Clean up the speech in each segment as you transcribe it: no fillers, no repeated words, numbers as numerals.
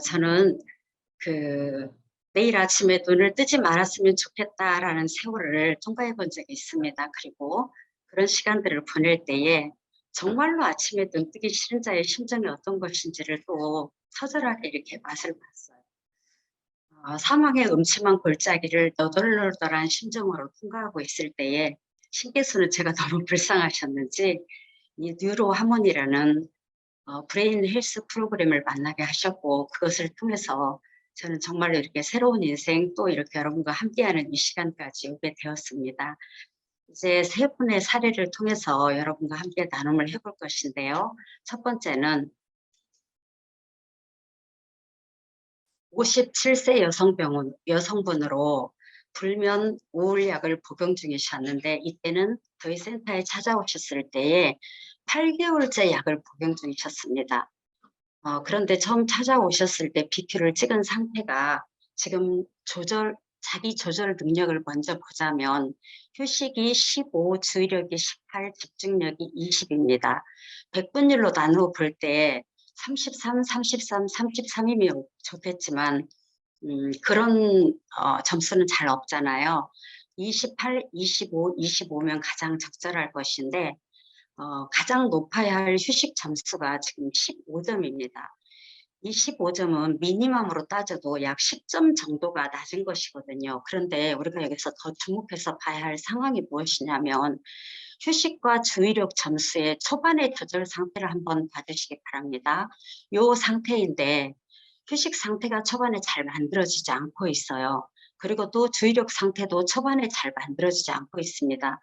저는 그 내일 아침에 눈을 뜨지 말았으면 좋겠다라는 세월을 통과해 본 적이 있습니다. 그리고 그런 시간들을 보낼 때에 정말로 아침에 눈 뜨기 싫은 자의 심정이 어떤 것인지를 또 처절하게 이렇게 맛을 봤어요. 사망의 음침한 골짜기를 너덜너덜한 심정으로 통과하고 있을 때에 신께서는 제가 너무 불쌍하셨는지 이 뉴로 하모니라는 브레인 헬스 프로그램을 만나게 하셨고, 그것을 통해서 저는 정말로 이렇게 새로운 인생, 또 이렇게 여러분과 함께하는 이 시간까지 오게 되었습니다. 이제 세 분의 사례를 통해서 여러분과 함께 나눔을 해볼 것인데요. 첫 번째는 57세 여성분으로 불면 우울약을 복용 중이셨는데, 이때는 저희 센터에 찾아오셨을 때에 8개월째 약을 복용 중이셨습니다. 그런데 처음 찾아오셨을 때 BQ를 찍은 상태가 지금 자기 조절 능력을 먼저 보자면 휴식이 15, 주의력이 18, 집중력이 20입니다. 100분율로 나누어 볼 때 33, 33, 33이면 좋겠지만 그런 점수는 잘 없잖아요. 28, 25, 25면 가장 적절할 것인데 가장 높아야 할 휴식 점수가 지금 15점입니다. 이 15점은 미니멈으로 따져도 약 10점 정도가 낮은 것이거든요. 그런데 우리가 여기서 더 주목해서 봐야 할 상황이 무엇이냐면 휴식과 주의력 점수의 초반의 조절 상태를 한번 봐주시기 바랍니다. 이 상태인데 휴식 상태가 초반에 잘 만들어지지 않고 있어요. 그리고 또 주의력 상태도 초반에 잘 만들어지지 않고 있습니다.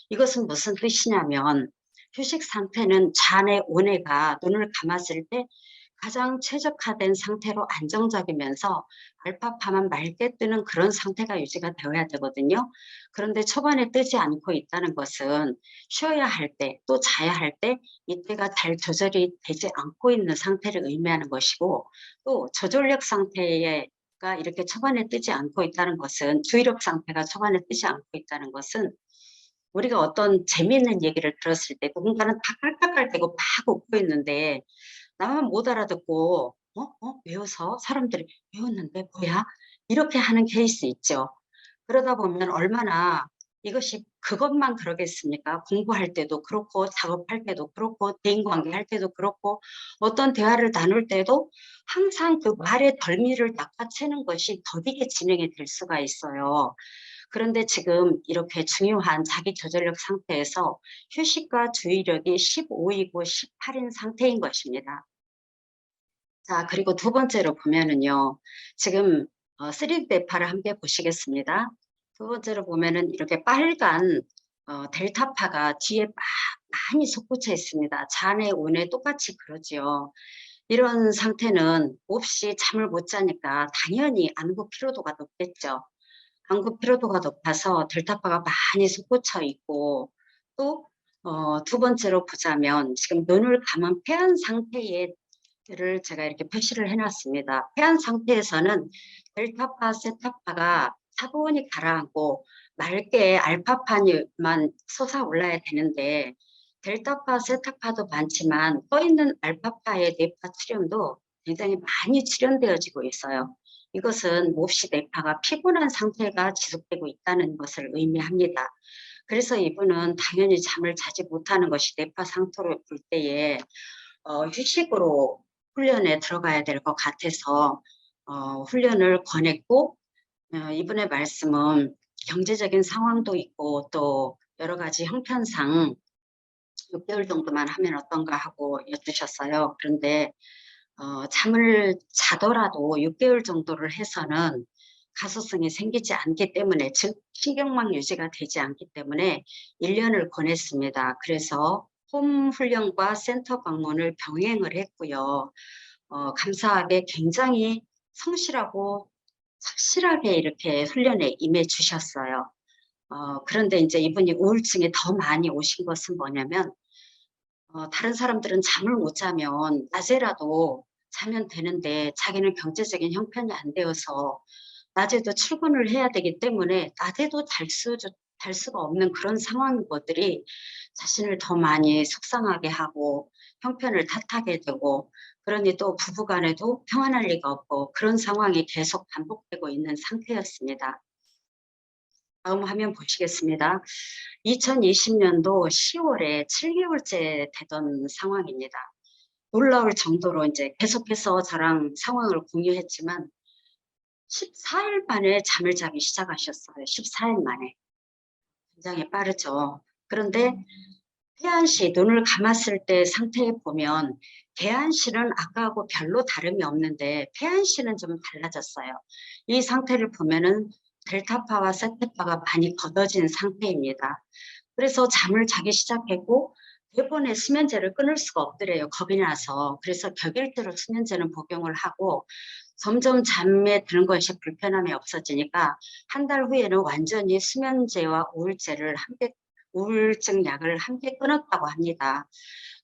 이것은 무슨 뜻이냐면 휴식 상태는 좌뇌, 우뇌가 눈을 감았을 때 가장 최적화된 상태로 안정적이면서 알파파만 맑게 뜨는 그런 상태가 유지가 되어야 되거든요. 그런데 초반에 뜨지 않고 있다는 것은 쉬어야 할 때, 또 자야 할 때 이때가 잘 조절이 되지 않고 있는 상태를 의미하는 것이고, 또 저전력 상태가 이렇게 초반에 뜨지 않고 있다는 것은, 주의력 상태가 초반에 뜨지 않고 있다는 것은 우리가 어떤 재미있는 얘기를 들었을 때 누군가는 다 깔깔깔대고 막 웃고 있는데 나만 못 알아듣고 왜 웃어? 사람들이 왜 웃는데 뭐야? 이렇게 하는 케이스 있죠. 그러다 보면 얼마나 이것이 그것만 그러겠습니까? 공부할 때도 그렇고 작업할 때도 그렇고 대인관계 할 때도 그렇고 어떤 대화를 나눌 때도 항상 그 말의 덜미를 낚아채는 것이 더디게 진행이 될 수가 있어요. 그런데 지금 이렇게 중요한 자기 조절력 상태에서 휴식과 주의력이 15이고 18인 상태인 것입니다. 자, 그리고 두 번째로 보면은요, 지금 3D 대파를 함께 보시겠습니다. 두 번째로 보면은 이렇게 빨간 델타파가 뒤에 많이 솟구쳐 있습니다. 잔에 운에 똑같이 그러지요. 이런 상태는 몹시 잠을 못 자니까 당연히 안구 피로도가 높겠죠. 안구 피로도가 높아서 델타파가 많이 솟구쳐 있고, 또 두 번째로 보자면 지금 눈을 감은 폐한 상태의 를 제가 이렇게 표시를 해놨습니다. 폐한 상태에서는 델타파, 세타파가 차분히 가라앉고 맑게 알파파만 솟아올라야 되는데, 델타파, 세타파도 많지만 떠있는 알파파의 뇌파 출현도 굉장히 많이 출현되어지고 있어요. 이것은 몹시 뇌파가 피곤한 상태가 지속되고 있다는 것을 의미합니다. 그래서 이분은 당연히 잠을 자지 못하는 것이 뇌파 상태로 볼 때에 휴식으로 훈련에 들어가야 될 것 같아서 훈련을 권했고, 이분의 말씀은 경제적인 상황도 있고 또 여러 가지 형편상 6개월 정도만 하면 어떤가 하고 여쭈셨어요. 그런데 잠을 자더라도 6개월 정도를 해서는 가소성이 생기지 않기 때문에, 즉 신경망 유지가 되지 않기 때문에 1년을 권했습니다. 그래서 홈 훈련과 센터 방문을 병행을 했고요. 감사하게 굉장히 성실하고 착실하게 이렇게 훈련에 임해 주셨어요. 그런데 이제 이분이 우울증이 더 많이 오신 것은 뭐냐면, 다른 사람들은 잠을 못 자면 낮에라도 자면 되는데 자기는 경제적인 형편이 안 되어서 낮에도 출근을 해야 되기 때문에 낮에도 잘 수가 없는 그런 상황인 것들이 자신을 더 많이 속상하게 하고 형편을 탓하게 되고, 그러니 또 부부간에도 평안할 리가 없고 그런 상황이 계속 반복되고 있는 상태였습니다. 다음 화면 보시겠습니다. 2020년도 10월에 7개월째 되던 상황입니다. 놀라울 정도로 이제 계속해서 저랑 상황을 공유했지만 14일 만에 잠을 자기 시작하셨어요. 14일 만에. 굉장히 빠르죠. 그런데 태안 씨 눈을 감았을 때 상태에 보면 대한 씨는 아까하고 별로 다름이 없는데 태안 씨는 좀 달라졌어요. 이 상태를 보면은 델타파와 세테파가 많이 걷어진 상태입니다. 그래서 잠을 자기 시작했고 대번에 수면제를 끊을 수가 없더래요. 겁이 나서. 그래서 격일대로 수면제는 복용을 하고 점점 잠에 드는 것이 불편함이 없어지니까 한 달 후에는 완전히 수면제와 우울제를 함께 우울증 약을 함께 끊었다고 합니다.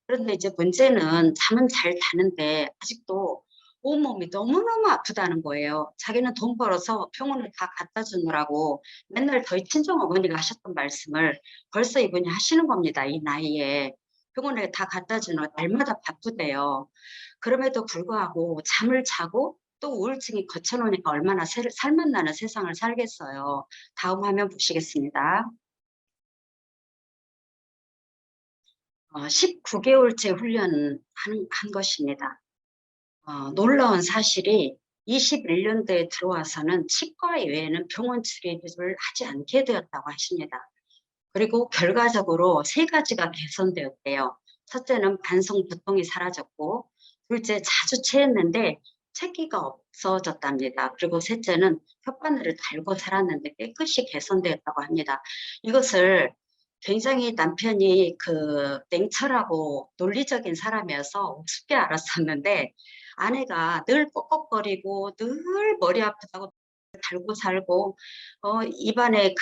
그런데 이제 문제는 잠은 잘 자는데 아직도 온몸이 너무너무 아프다는 거예요. 자기는 돈 벌어서 병원을 다 갖다 주느라고 맨날 저희 친정어머니가 하셨던 말씀을 벌써 이분이 하시는 겁니다. 이 나이에. 병원에 다 갖다 주느라 날마다 바쁘대요. 그럼에도 불구하고 잠을 자고 또 우울증이 거쳐놓으니까 얼마나 살맛나는 세상을 살겠어요. 다음 화면 보시겠습니다. 19개월째 훈련한 것입니다. 놀라운 사실이 21년도에 들어와서는 치과 외에는 병원 출입을 하지 않게 되었다고 하십니다. 그리고 결과적으로 3가지가 개선되었대요. 첫째는 반성 두통이 사라졌고, 둘째 자주 체했는데 체기가 없어졌답니다. 그리고 셋째는 혓바늘을 달고 살았는데 깨끗이 개선되었다고 합니다. 이것을 굉장히 남편이 냉철하고 논리적인 사람이어서 우습게 알았었는데 아내가 늘 꺽꺽거리고 늘 머리 아프다고 달고 살고 입안에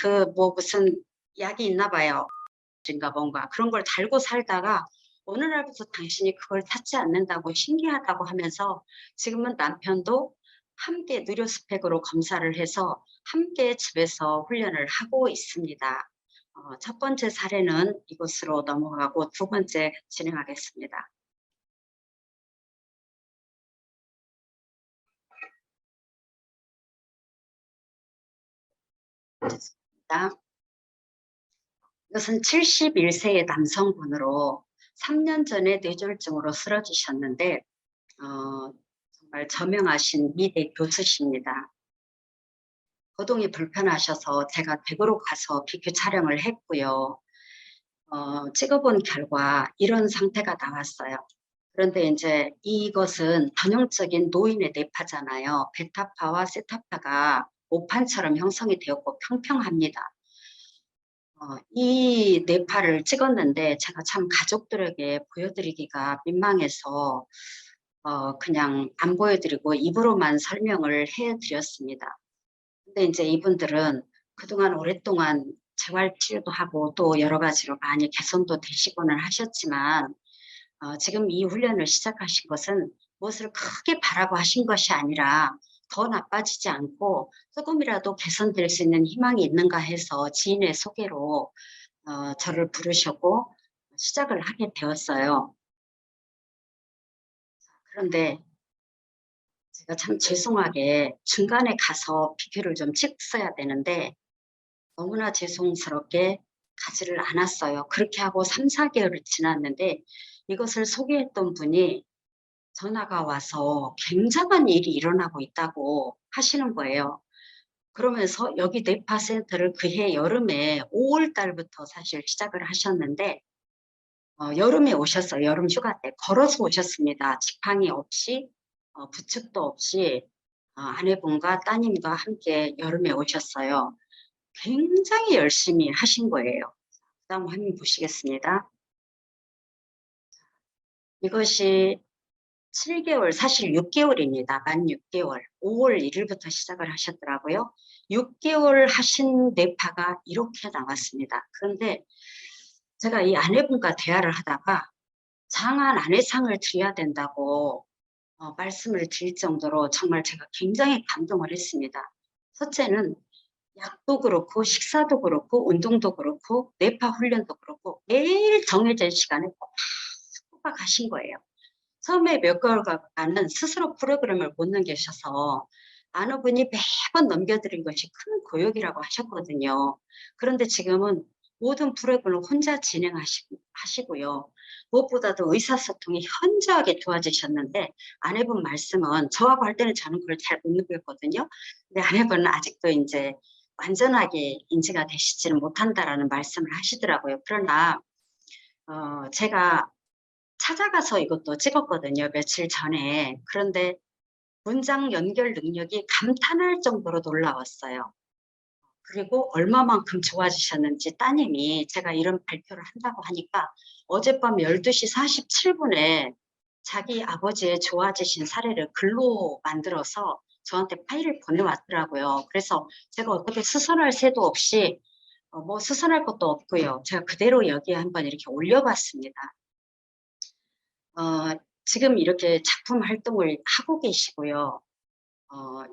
무슨 약이 있나 봐요. 인가 뭔가 그런 걸 달고 살다가 어느 날부터 당신이 그걸 찾지 않는다고 신기하다고 하면서 지금은 남편도 함께 누료 스펙으로 검사를 해서 함께 집에서 훈련을 하고 있습니다. 첫 번째 사례는 이것으로 넘어가고 두 번째 진행하겠습니다. 이것은 71세의 남성분으로 3년 전에 뇌졸중으로 쓰러지셨는데 정말 저명하신 미대 교수십니다. 거동이 불편하셔서 제가 댁으로 가서 비교 촬영을 했고요. 찍어본 결과 이런 상태가 나왔어요. 그런데 이제 이것은 전형적인 노인의 뇌파잖아요. 베타파와 세타파가 오판처럼 형성이 되었고 평평합니다. 이 뇌파를 찍었는데 제가 참 가족들에게 보여드리기가 민망해서 그냥 안 보여드리고 입으로만 설명을 해드렸습니다. 근데 이제 이분들은 그동안 오랫동안 재활치료도 하고 또 여러 가지로 많이 개선도 되시고는 하셨지만 지금 이 훈련을 시작하신 것은 무엇을 크게 바라고 하신 것이 아니라 더 나빠지지 않고 조금이라도 개선될 수 있는 희망이 있는가 해서 지인의 소개로 저를 부르셨고 시작을 하게 되었어요. 그런데 제가 참 죄송하게 중간에 가서 비교를 좀 찍었어야 되는데 너무나 죄송스럽게 가지를 않았어요. 그렇게 하고 3-4개월이 지났는데 이것을 소개했던 분이 전화가 와서 굉장한 일이 일어나고 있다고 하시는 거예요. 그러면서 여기 뇌파 센터를 그해 여름에 5월 달부터 사실 시작을 하셨는데 여름에 오셨어요. 여름 휴가 때 걸어서 오셨습니다. 지팡이 없이 부축도 없이 아내분과 따님과 함께 여름에 오셨어요. 굉장히 열심히 하신 거예요. 다음 화면 보시겠습니다. 이것이 7개월, 사실 6개월입니다. 만 6개월. 5월 1일부터 시작을 하셨더라고요. 6개월 하신 뇌파가 이렇게 나왔습니다. 그런데 제가 이 아내분과 대화를 하다가 장안 아내상을 드려야 된다고 말씀을 드릴 정도로 정말 제가 굉장히 감동을 했습니다. 첫째는 약도 그렇고 식사도 그렇고 운동도 그렇고 뇌파 훈련도 그렇고 매일 정해진 시간에 꼭 가신 거예요. 처음에 몇 개월간은 스스로 프로그램을 못 넘기셔서 아는 분이 매번 넘겨드린 것이 큰 고역이라고 하셨거든요. 그런데 지금은 모든 프로그램을 혼자 하시고요. 무엇보다도 의사소통이 현저하게 좋아지셨는데 아내분 말씀은 저하고 할 때는 저는 그걸 잘 못 느꼈거든요. 근데 아내분은 아직도 이제 완전하게 인지가 되시지는 못한다라는 말씀을 하시더라고요. 그러나 제가 찾아가서 이것도 찍었거든요, 며칠 전에. 그런데 문장 연결 능력이 감탄할 정도로 놀라웠어요. 그리고 얼마만큼 좋아지셨는지 따님이 제가 이런 발표를 한다고 하니까 어젯밤 12시 47분에 자기 아버지의 좋아지신 사례를 글로 만들어서 저한테 파일을 보내왔더라고요. 그래서 제가 어떻게 수선할 새도 없이 뭐 수선할 것도 없고요. 제가 그대로 여기에 한번 이렇게 올려봤습니다. 지금 이렇게 작품 활동을 하고 계시고요.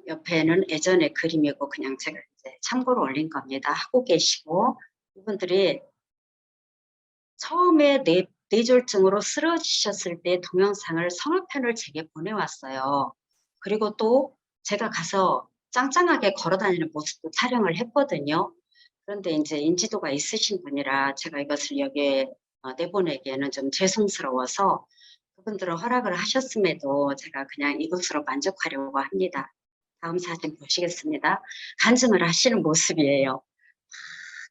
옆에는 예전의 그림이고 그냥 제가 이제 참고로 올린 겁니다. 하고 계시고 이분들이 처음에 뇌졸중으로 쓰러지셨을 때 동영상을 성화편을 제게 보내왔어요. 그리고 또 제가 가서 짱짱하게 걸어다니는 모습도 촬영을 했거든요. 그런데 이제 인지도가 있으신 분이라 제가 이것을 여기에 내보내기에는 좀 죄송스러워서 그분들은 허락을 하셨음에도 제가 그냥 이것으로 만족하려고 합니다. 다음 사진 보시겠습니다. 간증을 하시는 모습이에요.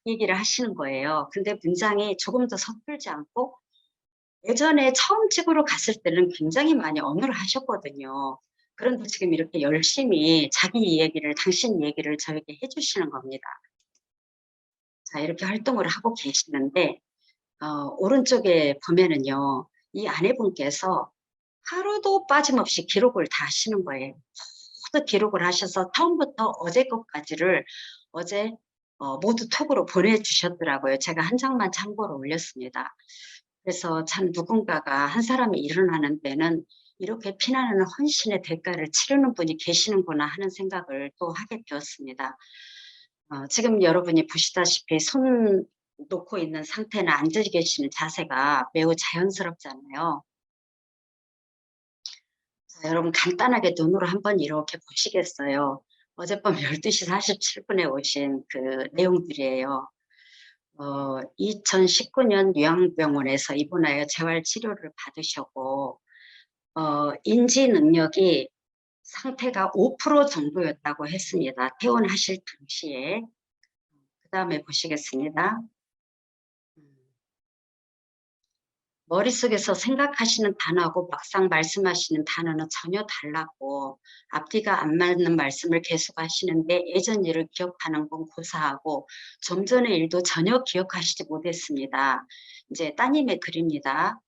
얘기를 하시는 거예요. 근데 문장이 조금 더 서툴지 않고 예전에 처음 찍으러 갔을 때는 굉장히 많이 언어를 하셨거든요. 그런데 지금 이렇게 열심히 자기 이야기를 당신 얘기를 저에게 해 주시는 겁니다. 자, 이렇게 활동을 하고 계시는데 오른쪽에 보면은요. 이 아내분께서 하루도 빠짐없이 기록을 다 하시는 거예요. 모두 기록을 하셔서 처음부터 어제 것까지를 어제 모두 톡으로 보내주셨더라고요. 제가 한 장만 참고로 올렸습니다. 그래서 참 누군가가 한 사람이 일어나는 데는 이렇게 피나는 헌신의 대가를 치르는 분이 계시는구나 하는 생각을 또 하게 되었습니다. 지금 여러분이 보시다시피 손 놓고 있는 상태나 앉아 계시는 자세가 매우 자연스럽잖아요. 자, 여러분 간단하게 눈으로 한번 이렇게 보시겠어요? 어젯밤 12시 47분에 오신 그 내용들이에요. 2019년 요양병원에서 입원하여 재활 치료를 받으셨고 인지 능력이 상태가 5% 정도였다고 했습니다. 퇴원하실 당시에. 그다음에 보시겠습니다. 머릿속에서 생각하시는 단어하고 막상 말씀하시는 단어는 전혀 달랐고 앞뒤가 안 맞는 말씀을 계속 하시는데 예전 일을 기억하는 건 고사하고 좀 전의 일도 전혀 기억하시지 못했습니다. 이제 따님의 글입니다.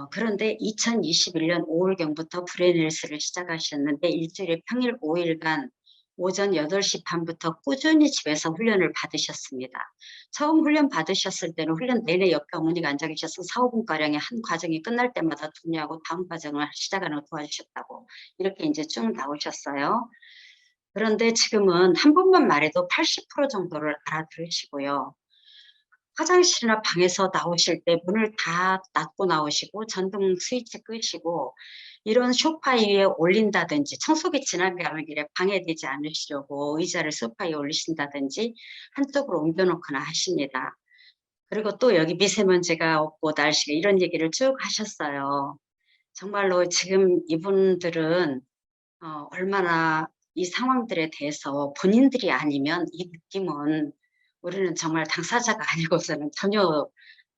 그런데 2021년 5월경부터 브레인헬스를 시작하셨는데 일주일에 평일 5일간 오전 8시 반부터 꾸준히 집에서 훈련을 받으셨습니다. 처음 훈련 받으셨을 때는 훈련 내내 옆에 어머니가 앉아 계셔서 4, 5분가량의 한 과정이 끝날 때마다 정리하고 다음 과정을 시작하는 걸 도와주셨다고 이렇게 이제 쭉 나오셨어요. 그런데 지금은 한 번만 말해도 80% 정도를 알아들으시고요. 화장실이나 방에서 나오실 때 문을 다 닫고 나오시고 전등 스위치 끄시고 이런 소파 위에 올린다든지 청소기 지나가는 길에 방해되지 않으시려고 의자를 소파 위에 올리신다든지 한쪽으로 옮겨 놓거나 하십니다. 그리고 또 여기 미세먼지가 없고 날씨가 이런 얘기를 쭉 하셨어요. 정말로 지금 이분들은 얼마나 이 상황들에 대해서 본인들이 아니면 이 느낌은 우리는 정말 당사자가 아니고서는 전혀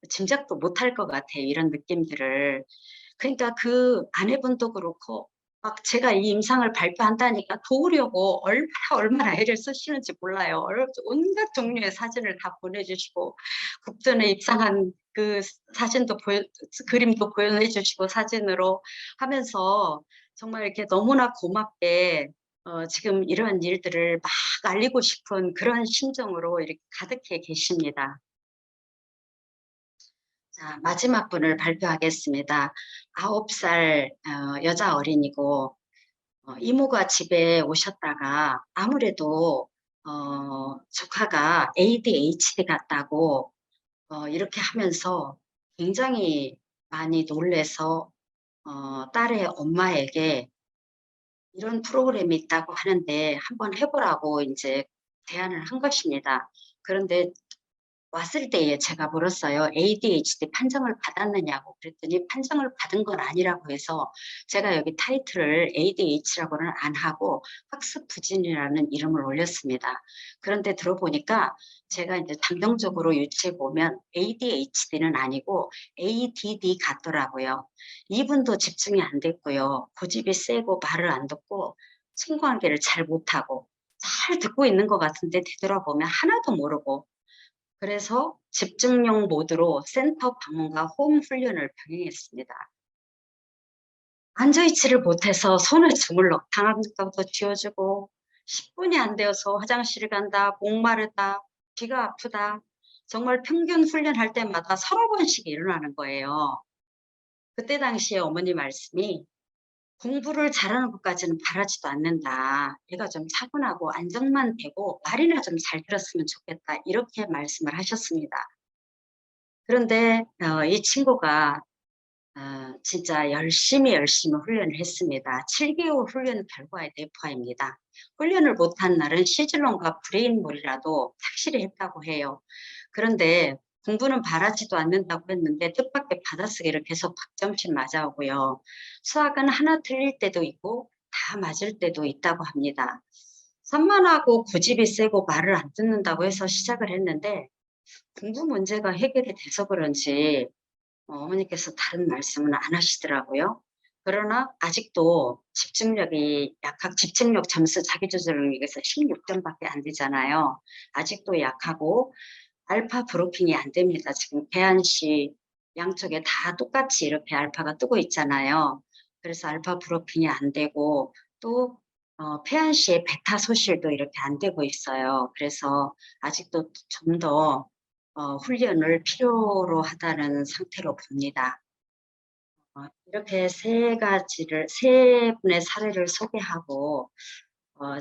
짐작도 못할 것 같아요, 이런 느낌들을. 그러니까 그 아내분도 그렇고 막 제가 이 임상을 발표한다니까 도우려고 얼마나 애를 쓰시는지 몰라요. 온갖 종류의 사진을 다 보내주시고 국전에 입상한 그 사진도 그림도 보여해 주시고 사진으로 하면서 정말 이렇게 너무나 고맙게 지금 이러한 일들을 막 알리고 싶은 그런 심정으로 이렇게 가득해 계십니다. 자, 마지막 분을 발표하겠습니다. 9살 여자 어린이고 이모가 집에 오셨다가 아무래도 조카가 ADHD 같다고 이렇게 하면서 굉장히 많이 놀래서 딸의 엄마에게 이런 프로그램이 있다고 하는데 한번 해 보라고 인제 제안을 한 것입니다. 그런데 왔을 때에 제가 물었어요. ADHD 판정을 받았느냐고. 그랬더니 판정을 받은 건 아니라고 해서 제가 여기 타이틀을 ADHD라고는 안 하고 학습 부진이라는 이름을 올렸습니다. 그런데 들어보니까 제가 이제 감정적으로 유추해 보면 ADHD는 아니고 ADD 같더라고요. 이분도 집중이 안 됐고요. 고집이 세고 말을 안 듣고 친구 관계를 잘 못하고 잘 듣고 있는 것 같은데 되돌아보면 하나도 모르고, 그래서 집중력 모드로 센터 방문과 호응 훈련을 병행했습니다. 앉아있지를 못해서 손을 주물러 방학록도 쥐어주고, 10분이 안 되어서 화장실 간다, 목마르다, 귀가 아프다, 정말 평균 훈련할 때마다 서너 번씩 일어나는 거예요. 그때 당시에 어머니 말씀이 "공부를 잘하는 것까지는 바라지도 않는다. 얘가 좀 차분하고 안정만 되고 말이나 좀 잘 들었으면 좋겠다." 이렇게 말씀을 하셨습니다. 그런데 이 친구가 진짜 열심히 훈련을 했습니다. 7개월 훈련 결과의 내포입니다. 훈련을 못한 날은 시즐런과 브레인몰이라도 착실히 했다고 해요. 그런데 공부는 바라지도 않는다고 했는데 뜻밖의 받아쓰기를 계속 박점씩 맞아오고요. 수학은 하나 틀릴 때도 있고 다 맞을 때도 있다고 합니다. 산만하고 고집이 세고 말을 안 듣는다고 해서 시작을 했는데 공부 문제가 해결이 돼서 그런지 어머니께서 다른 말씀은 안 하시더라고요. 그러나 아직도 집중력이 집중력 점수 자기조절 능력에서 16점밖에 안 되잖아요. 아직도 약하고 알파 브로킹이 안 됩니다. 지금 계한시 양쪽에 다 똑같이 이렇게 알파가 뜨고 있잖아요. 그래서 알파 브로킹이 안 되고 또 폐한시에 베타 소실도 이렇게 안 되고 있어요. 그래서 아직도 좀 더 훈련을 필요로 하다는 상태로 봅니다. 이렇게 세 분의 사례를 소개하고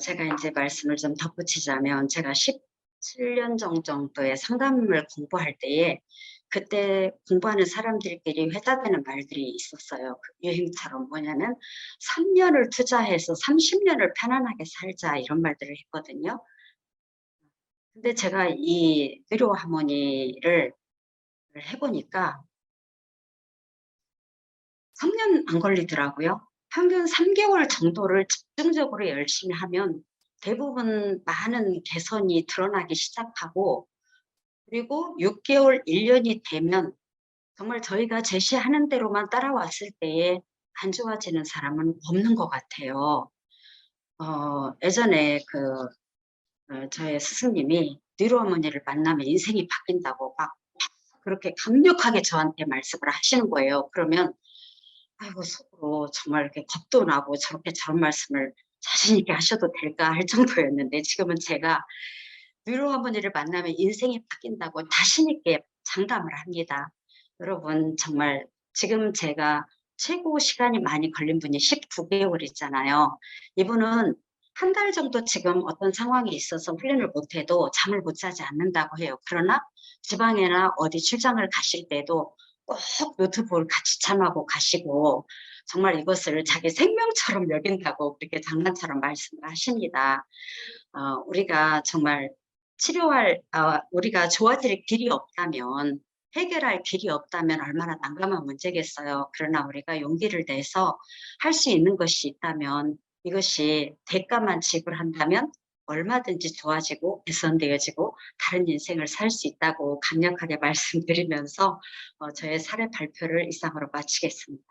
제가 인제 말씀을 좀 덧붙이자면, 제가 17년 정도의 상담을 공부할 때에 그때 공부하는 사람들끼리 회자되는 말들이 있었어요. 그 유행처럼 뭐냐면 "3 년을 투자해서 30 년을 편안하게 살자." 이런 말들을 했거든요. 근데 제가 이 의료 하모니를 해 보니까 3년 안 걸리더라고요. 평균 3 개월 정도를 집중적으로 열심히 하면 대부분 많은 개선이 드러나기 시작하고, 그리고 6 개월, 1 년이 되면 정말 저희가 제시하는 대로만 따라왔을 때에 안 좋아지는 사람은 없는 것 같아요. 예전에 저의 스승님이 뉴로 어머니를 만나면 인생이 바뀐다고 막 그렇게 강력하게 저한테 말씀을 하시는 거예요. 그러면 아이고 속으로 정말 이렇게 겁도 나고 '저렇게 저런 말씀을 자신 있게 하셔도 될까?' 할 정도였는데, 지금은 제가 뉴로 어머니를 만나면 인생이 바뀐다고 자신 있게 장담을 합니다. 여러분 정말 지금 제가 최고 시간이 많이 걸린 분이 19 개월이잖아요. 이분은 한 달 정도 지금 어떤 상황이 있어서 훈련을 못 해도 잠을 못 자지 않는다고 해요. 그러나 지방이나 어디 출장을 가실 때도 꼭 노트북을 같이 참하고 가시고 정말 이것을 자기 생명처럼 여긴다고 그렇게 장난처럼 말씀을 하십니다. 우리가 정말 우리가 좋아질 길이 없다면, 해결할 길이 없다면 얼마나 난감한 문제겠어요. 그러나 우리가 용기를 내서 할 수 있는 것이 있다면, 이것이 대가만 지불한다면 얼마든지 좋아지고 개선되어지고 다른 인생을 살 수 있다고 강력하게 말씀드리면서 저의 사례 발표를 이상으로 마치겠습니다.